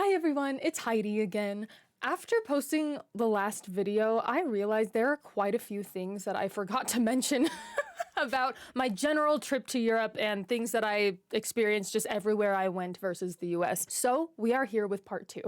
Hi everyone, it's Heidi again. After posting the last video, I realized there are quite a few things that I forgot to mention about my general trip to Europe and things that I experienced just everywhere I went versus the US. So we are here with part 2.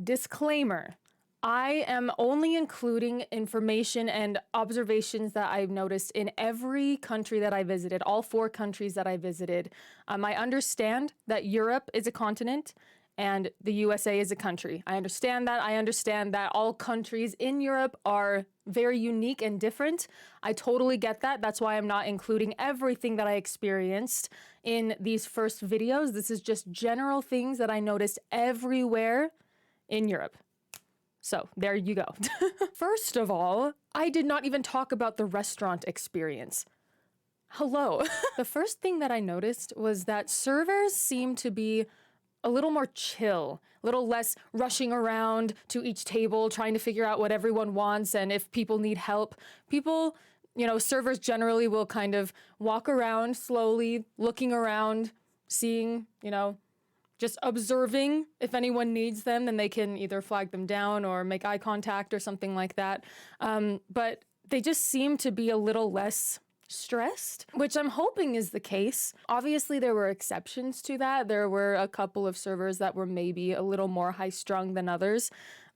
Disclaimer. I am only including information and observations that I've noticed in every country that I visited, all 4 countries that I visited. I understand that Europe is a continent and the USA is a country. I understand that. I understand that all countries in Europe are very unique and different. I totally get that. That's why I'm not including everything that I experienced in these first videos. This is just general things that I noticed everywhere in Europe. So there you go. First of all, I did not even talk about the restaurant experience. Hello. The first thing that I noticed was that servers seem to be a little more chill, a little less rushing around to each table, trying to figure out what everyone wants and if people need help. People, servers generally will kind of walk around slowly, looking around, seeing, just observing. If anyone needs them, then they can either flag them down or make eye contact or something like that. But they just seem to be a little less stressed, which I'm hoping is the case. Obviously, there were exceptions to that. There were a couple of servers that were maybe a little more high-strung than others.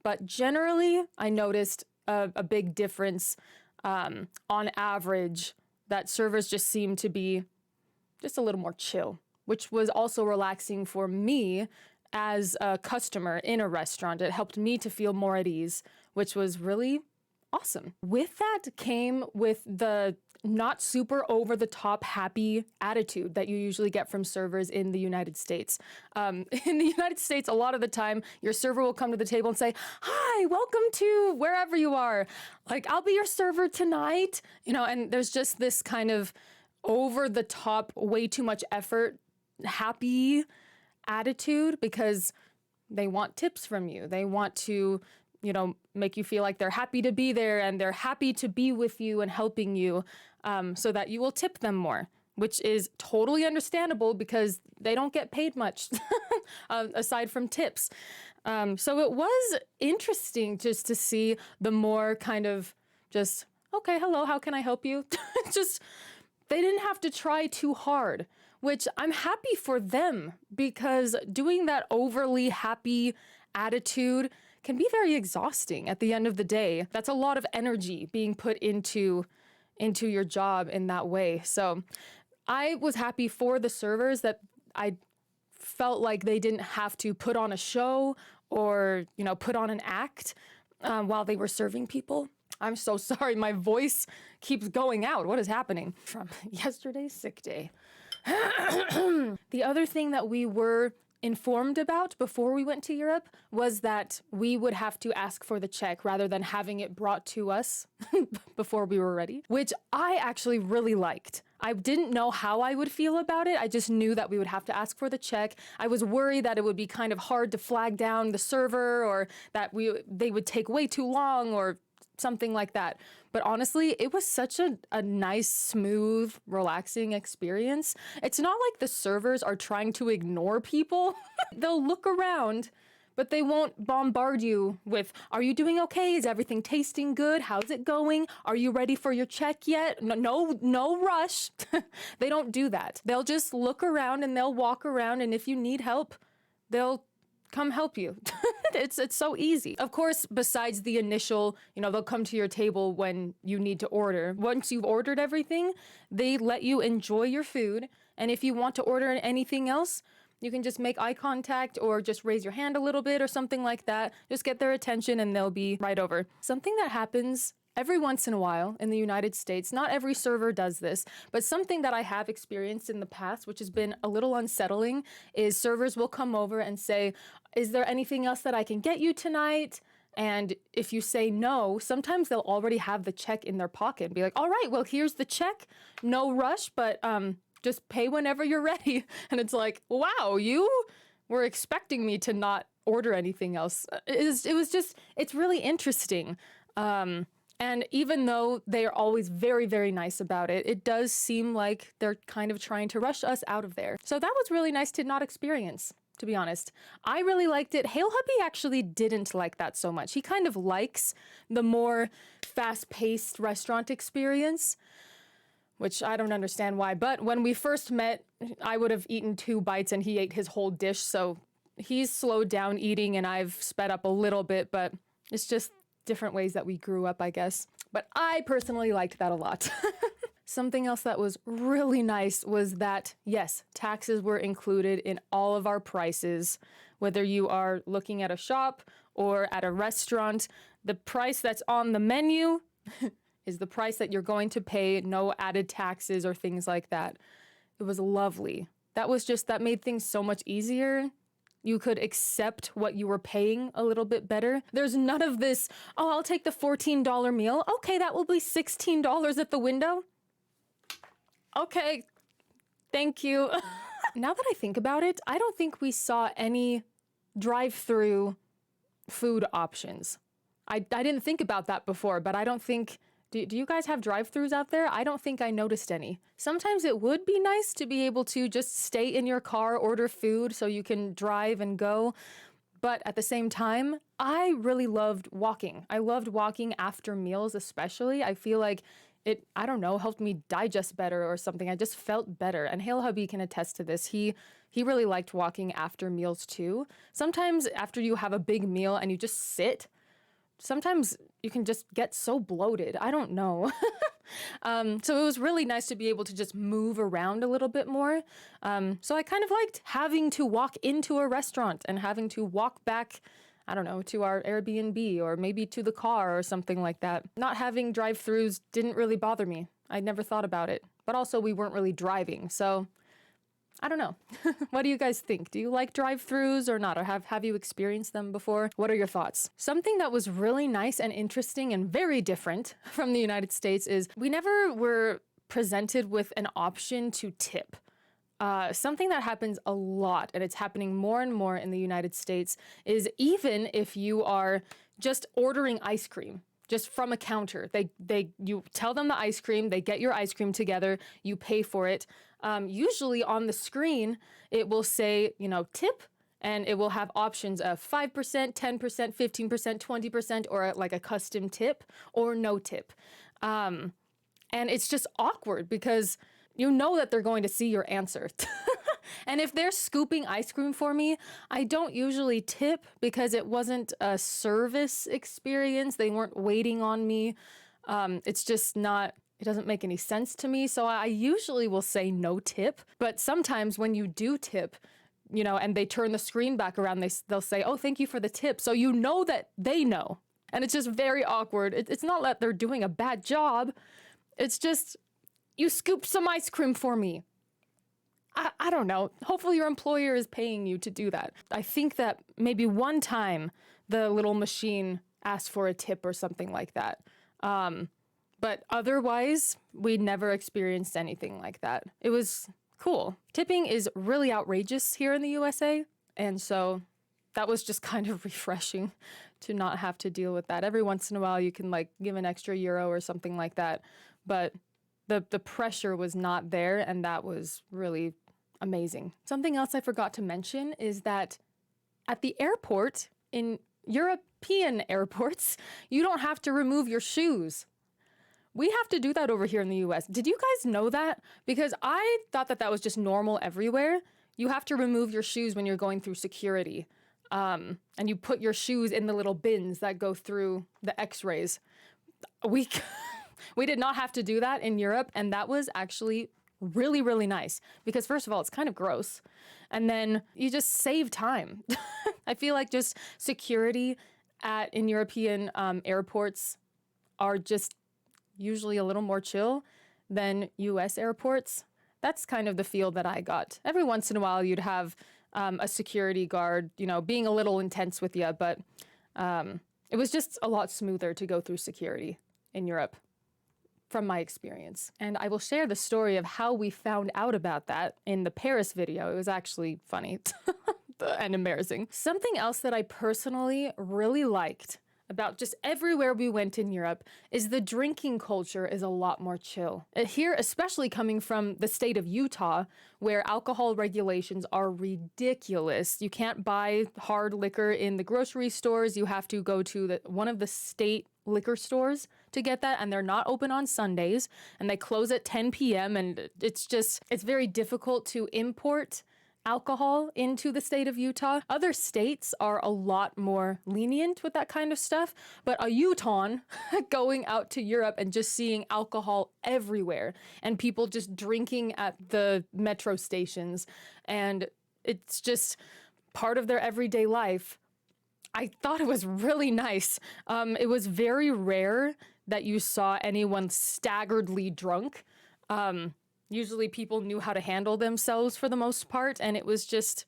But generally, I noticed a big difference on average, that servers just seemed to be just a little more chill, which was also relaxing for me as a customer in a restaurant. It helped me to feel more at ease, which was really awesome. With that came with the not super over-the-top happy attitude that you usually get from servers in the United States. In the United States, a lot of the time, your server will come to the table and say, "Hi, welcome to wherever you are. I'll be your server tonight." And there's just this kind of over-the-top, way too much effort, happy attitude because they want tips from you. They want to make you feel like they're happy to be there and they're happy to be with you and helping you, so that you will tip them more, which is totally understandable because they don't get paid much aside from tips. So it was interesting just to see the more kind of just, okay, hello, how can I help you? Just, they didn't have to try too hard, which I'm happy for them because doing that overly happy attitude can be very exhausting at the end of the day. That's a lot of energy being put into your job in that way. So I was happy for the servers that I felt like they didn't have to put on a show or, put on an act while they were serving people. I'm so sorry, my voice keeps going out. What is happening? From yesterday's sick day. The other thing that we were informed about before we went to Europe was that we would have to ask for the check rather than having it brought to us before we were ready, which I actually really liked. I didn't know how I would feel about it. I just knew that we would have to ask for the check. I was worried that it would be kind of hard to flag down the server or that they would take way too long or something like that. But honestly, it was such a nice, smooth, relaxing experience. It's not like the servers are trying to ignore people. They'll look around, but they won't bombard you with, "Are you doing okay? Is everything tasting good? How's it going? Are you ready for your check yet?" No rush. They don't do that. They'll just look around and they'll walk around, and if you need help, they'll come help you. It's so easy. Of course, besides the initial, they'll come to your table when you need to order. Once you've ordered everything, they let you enjoy your food. And if you want to order anything else, you can just make eye contact or just raise your hand a little bit or something like that. Just get their attention and they'll be right over. Something that happens every once in a while in the United States, not every server does this, but something that I have experienced in the past, which has been a little unsettling, is servers will come over and say, "Is there anything else that I can get you tonight?" And if you say no, sometimes they'll already have the check in their pocket and be like, "All right, well, here's the check. No rush, but just pay whenever you're ready." And it's like, wow, you were expecting me to not order anything else. It's really interesting. And even though they are always very, very nice about it, it does seem like they're kind of trying to rush us out of there. So that was really nice to not experience. to be honest. I really liked it. HailHeidi actually didn't like that so much. He kind of likes the more fast-paced restaurant experience, which I don't understand why. But when we first met, I would have eaten 2 bites and he ate his whole dish. So he's slowed down eating and I've sped up a little bit, but it's just different ways that we grew up, I guess. But I personally liked that a lot. Something else that was really nice was that, yes, taxes were included in all of our prices. Whether you are looking at a shop or at a restaurant, the price that's on the menu is the price that you're going to pay, no added taxes or things like that. It was lovely. That made things so much easier. You could accept what you were paying a little bit better. There's none of this, oh, I'll take the $14 meal. Okay, that will be $16 at the window. Okay, thank you. Now that I think about it, I don't think we saw any drive-through food options. I didn't think about that before, but I don't think... Do you guys have drive-thrus out there? I don't think I noticed any. Sometimes it would be nice to be able to just stay in your car, order food so you can drive and go. But at the same time, I really loved walking. I loved walking after meals especially. I feel like it, I don't know, helped me digest better or something. I just felt better. And HailHeidi can attest to this. He really liked walking after meals too. Sometimes after you have a big meal and you just sit, sometimes you can just get so bloated. I don't know. So it was really nice to be able to just move around a little bit more. So I kind of liked having to walk into a restaurant and having to walk back, I don't know, to our Airbnb or maybe to the car or something like that. Not having drive-thrus didn't really bother me. I never thought about it. But also we weren't really driving, so I don't know. What do you guys think? Do you like drive-thrus or not? Or have you experienced them before? What are your thoughts? Something that was really nice and interesting and very different from the United States is we never were presented with an option to tip. Something that happens a lot, and it's happening more and more in the United States, is even if you are just ordering ice cream, just from a counter, you tell them the ice cream, they get your ice cream together, you pay for it. Usually on the screen, it will say, tip, and it will have options of 5%, 10%, 15%, 20%, or like a custom tip or no tip. And it's just awkward because you know that they're going to see your answer. And if they're scooping ice cream for me, I don't usually tip because it wasn't a service experience. They weren't waiting on me. It's just not, it doesn't make any sense to me. So I usually will say no tip. But sometimes when you do tip, and they turn the screen back around, they'll say, oh, thank you for the tip. So you know that they know. And it's just very awkward. It's not that they're doing a bad job. It's just, you scooped some ice cream for me. I don't know. Hopefully your employer is paying you to do that. I think that maybe one time the little machine asked for a tip or something like that. But otherwise, we never experienced anything like that. It was cool. Tipping is really outrageous here in the USA. And so that was just kind of refreshing to not have to deal with that. Every once in a while, you can give an extra euro or something like that. But the pressure was not there, and that was really amazing. Something else I forgot to mention is that at the airport, in European airports, you don't have to remove your shoes. We have to do that over here in the US. Did you guys know that? Because I thought that was just normal everywhere. You have to remove your shoes when you're going through security. And you put your shoes in the little bins that go through the x-rays. We did not have to do that in Europe, and that was actually really, really nice. Because first of all, it's kind of gross. And then you just save time. I feel like just security in European airports are just usually a little more chill than US airports. That's kind of the feel that I got. Every once in a while, you'd have a security guard, being a little intense with you, but it was just a lot smoother to go through security in Europe, from my experience. And I will share the story of how we found out about that in the Paris video. It was actually funny and embarrassing. Something else that I personally really liked about just everywhere we went in Europe is the drinking culture is a lot more chill. Here, especially coming from the state of Utah, where alcohol regulations are ridiculous. You can't buy hard liquor in the grocery stores. You have to go to one of the state liquor stores to get that, and they're not open on Sundays, and they close at 10 p.m. and it's very difficult to import alcohol into the state of Utah. Other states are a lot more lenient with that kind of stuff, but a Utahn going out to Europe and just seeing alcohol everywhere and people just drinking at the metro stations, and it's just part of their everyday life. I thought it was really nice. It was very rare that you saw anyone staggeredly drunk. Usually people knew how to handle themselves for the most part, and it was just,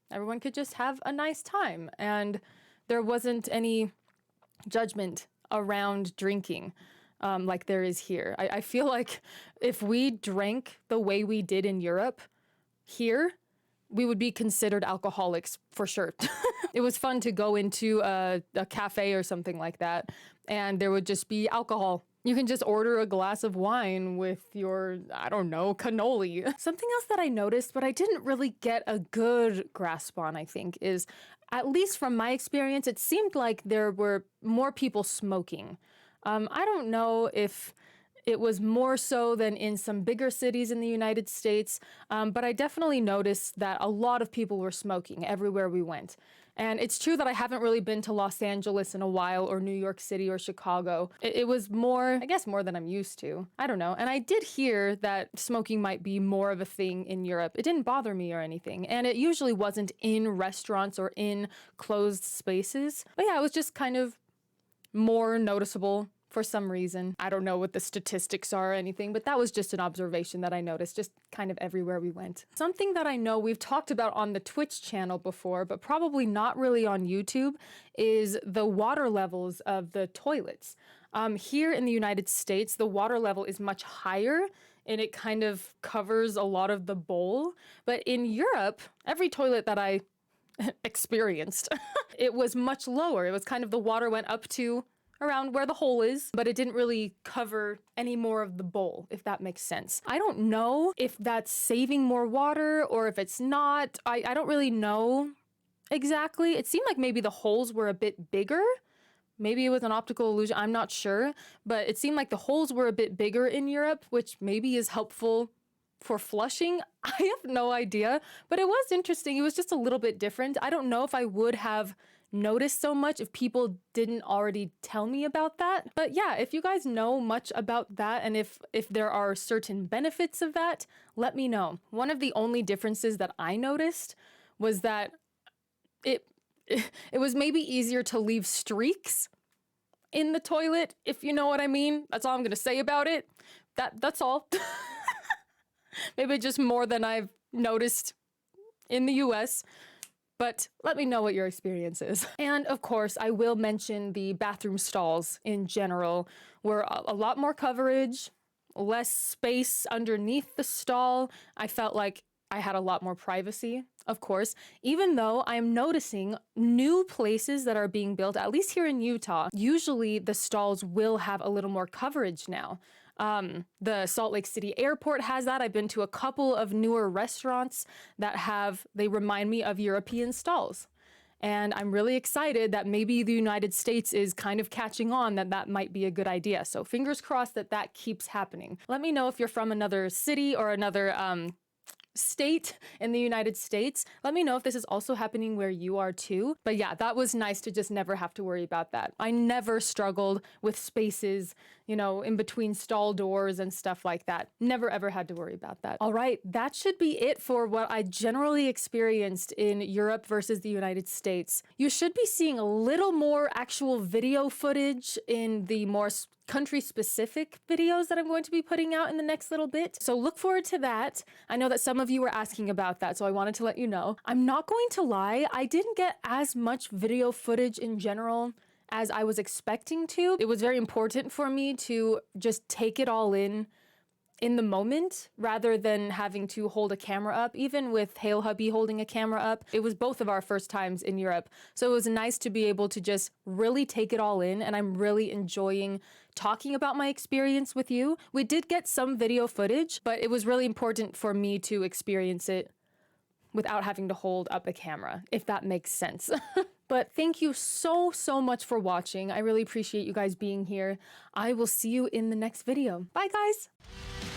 everyone could just have a nice time, and there wasn't any judgment around drinking like there is here. I feel like if we drank the way we did in Europe, here, we would be considered alcoholics for sure. It was fun to go into a cafe or something like that, and there would just be alcohol. You can just order a glass of wine with your, I don't know, cannoli. Something else that I noticed, but I didn't really get a good grasp on, I think, is, at least from my experience, it seemed like there were more people smoking. I don't know if it was more so than in some bigger cities in the United States, but I definitely noticed that a lot of people were smoking everywhere we went. And it's true that I haven't really been to Los Angeles in a while, or New York City or Chicago. It was more, I guess, more than I'm used to. I don't know. And I did hear that smoking might be more of a thing in Europe. It didn't bother me or anything. And it usually wasn't in restaurants or in closed spaces. But yeah, it was just kind of more noticeable for some reason. I don't know what the statistics are or anything, but that was just an observation that I noticed just kind of everywhere we went. Something that I know we've talked about on the Twitch channel before, but probably not really on YouTube, is the water levels of the toilets. Here in the United States, the water level is much higher and it kind of covers a lot of the bowl. But in Europe, every toilet that I experienced, it was much lower. It was kind of, the water went up to around where the hole is, but it didn't really cover any more of the bowl, if that makes sense. I don't know if that's saving more water or if it's not. I don't really know exactly. It seemed like maybe the holes were a bit bigger. Maybe it was an optical illusion, I'm not sure, but it seemed like the holes were a bit bigger in Europe, which maybe is helpful for flushing. I have no idea, but it was interesting. It was just a little bit different. I don't know if I would have noticed so much if people didn't already tell me about that. But yeah, if you guys know much about that and if there are certain benefits of that, let me know. One of the only differences that I noticed was that it was maybe easier to leave streaks in the toilet, if you know what I mean. That's all I'm gonna say about it. That's all. Maybe just more than I've noticed in the US. But let me know what your experience is. And of course, I will mention the bathroom stalls in general were a lot more coverage, less space underneath the stall. I felt like I had a lot more privacy, of course, even though I'm noticing new places that are being built, at least here in Utah, usually the stalls will have a little more coverage now. The Salt Lake City airport has that. I've been to a couple of newer restaurants that they remind me of European stalls. And I'm really excited that maybe the United States is kind of catching on that might be a good idea. So fingers crossed that keeps happening. Let me know if you're from another city or another state in the United States. Let me know if this is also happening where you are too. But yeah, that was nice to just never have to worry about that. I never struggled with spaces, in between stall doors and stuff like that. Never ever had to worry about that. All right, that should be it for what I generally experienced in Europe versus the United States. You should be seeing a little more actual video footage in the more country-specific videos that I'm going to be putting out in the next little bit. So look forward to that. I know that some of you were asking about that, so I wanted to let you know. I'm not going to lie, I didn't get as much video footage in general as I was expecting to. It was very important for me to just take it all in in the moment rather than having to hold a camera up. Even with HailHeidi holding a camera up, it was both of our first times in Europe. So it was nice to be able to just really take it all in, and I'm really enjoying talking about my experience with you. We did get some video footage, but it was really important for me to experience it without having to hold up a camera, if that makes sense. But thank you so much for watching. I really appreciate you guys being here. I will see you in the next video. Bye, guys!